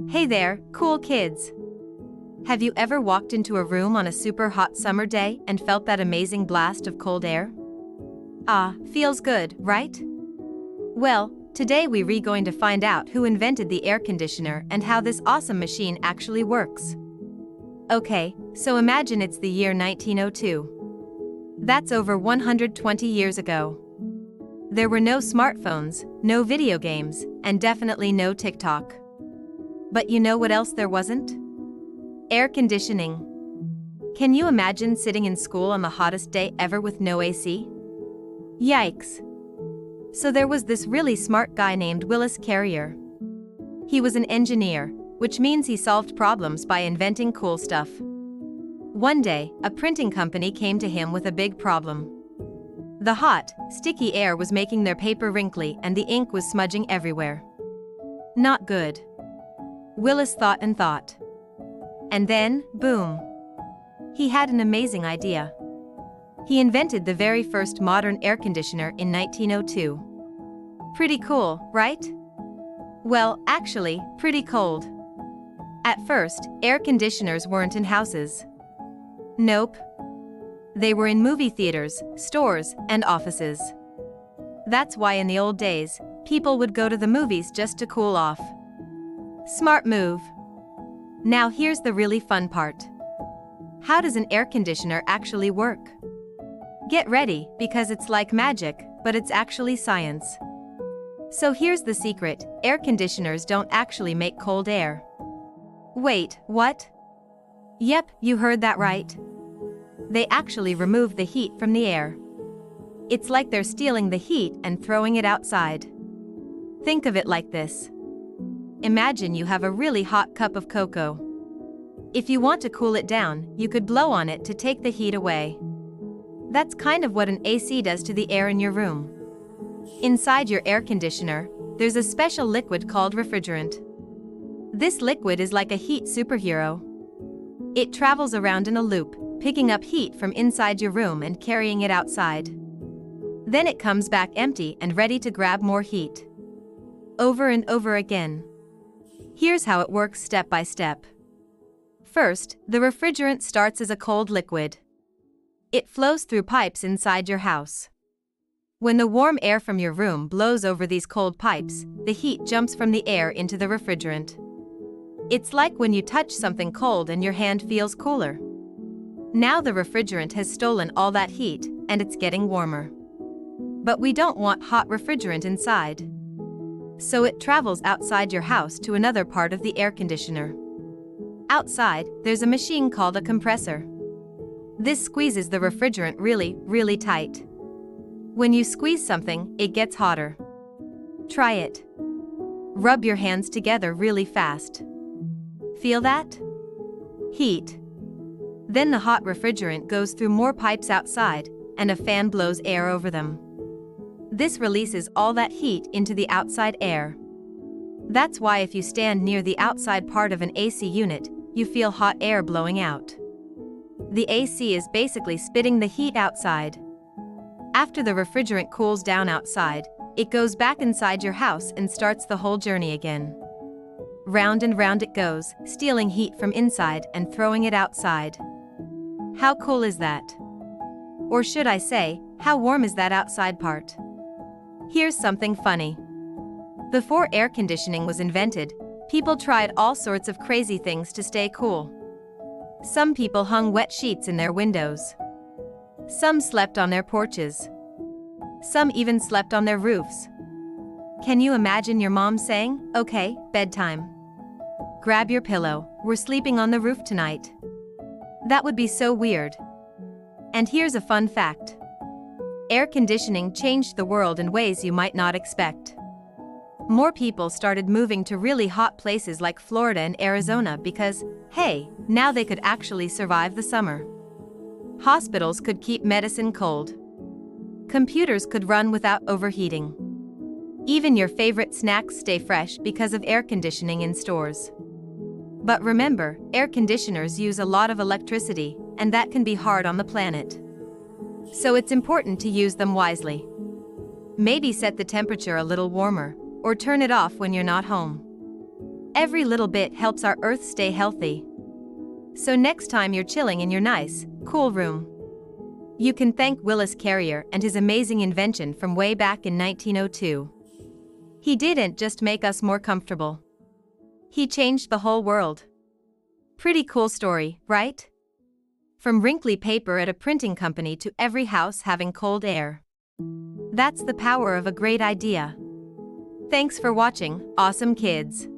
Hey there, cool kids! Have you ever walked into a room on a super hot summer day and felt that amazing blast of cold air? Ah, feels good, right? Well, today we're going to find out who invented the air conditioner and how this awesome machine actually works. Okay, so imagine it's the year 1902. That's over 120 years ago. There were no smartphones, no video games, and definitely no TikTok. But you know what else there wasn't? Air conditioning. Can you imagine sitting in school on the hottest day ever with no AC? Yikes! So there was this really smart guy named Willis Carrier. He was an engineer, which means he solved problems by inventing cool stuff. One day, a printing company came to him with a big problem. The hot, sticky air was making their paper wrinkly and the ink was smudging everywhere. Not good. Willis thought and thought. And then, boom! He had an amazing idea. He invented the very first modern air conditioner in 1902. Pretty cool, right? Well, actually, pretty cold. At first, air conditioners weren't in houses. Nope. They were in movie theaters, stores, and offices. That's why in the old days, people would go to the movies just to cool off. Smart move. Now here's the really fun part. How does an air conditioner actually work? Get ready, because it's like magic, but it's actually science. So here's the secret: air conditioners don't actually make cold air. Wait, what? Yep, you heard that right. They actually remove the heat from the air. It's like they're stealing the heat and throwing it outside. Think of it like this. Imagine you have a really hot cup of cocoa. If you want to cool it down, you could blow on it to take the heat away. That's kind of what an AC does to the air in your room. Inside your air conditioner, there's a special liquid called refrigerant. This liquid is like a heat superhero. It travels around in a loop, picking up heat from inside your room and carrying it outside. Then it comes back empty and ready to grab more heat. Over and over again. Here's how it works step by step. First, the refrigerant starts as a cold liquid. It flows through pipes inside your house. When the warm air from your room blows over these cold pipes, the heat jumps from the air into the refrigerant. It's like when you touch something cold and your hand feels cooler. Now the refrigerant has stolen all that heat, and it's getting warmer. But we don't want hot refrigerant inside. So it travels outside your house to another part of the air conditioner. Outside, there's a machine called a compressor. This squeezes the refrigerant really, really tight. When you squeeze something, it gets hotter. Try it. Rub your hands together really fast. Feel that? Heat. Then the hot refrigerant goes through more pipes outside, and a fan blows air over them. This releases all that heat into the outside air. That's why if you stand near the outside part of an AC unit, you feel hot air blowing out. The AC is basically spitting the heat outside. After the refrigerant cools down outside, it goes back inside your house and starts the whole journey again. Round and round it goes, stealing heat from inside and throwing it outside. How cool is that? Or should I say, how warm is that outside part? Here's something funny. Before air conditioning was invented, people tried all sorts of crazy things to stay cool. Some people hung wet sheets in their windows. Some slept on their porches. Some even slept on their roofs. Can you imagine your mom saying, "Okay, bedtime. Grab your pillow, we're sleeping on the roof tonight"? That would be so weird. And here's a fun fact. Air conditioning changed the world in ways you might not expect. More people started moving to really hot places like Florida and Arizona because, hey, now they could actually survive the summer. Hospitals could keep medicine cold. Computers could run without overheating. Even your favorite snacks stay fresh because of air conditioning in stores. But remember, air conditioners use a lot of electricity, and that can be hard on the planet. So it's important to use them wisely. Maybe set the temperature a little warmer, or turn it off when you're not home. Every little bit helps our Earth stay healthy. So next time you're chilling in your nice, cool room, you can thank Willis Carrier and his amazing invention from way back in 1902. He didn't just make us more comfortable. He changed the whole world. Pretty cool story, right? From wrinkly paper at a printing company to every house having cold air. That's the power of a great idea. Thanks for watching, awesome kids.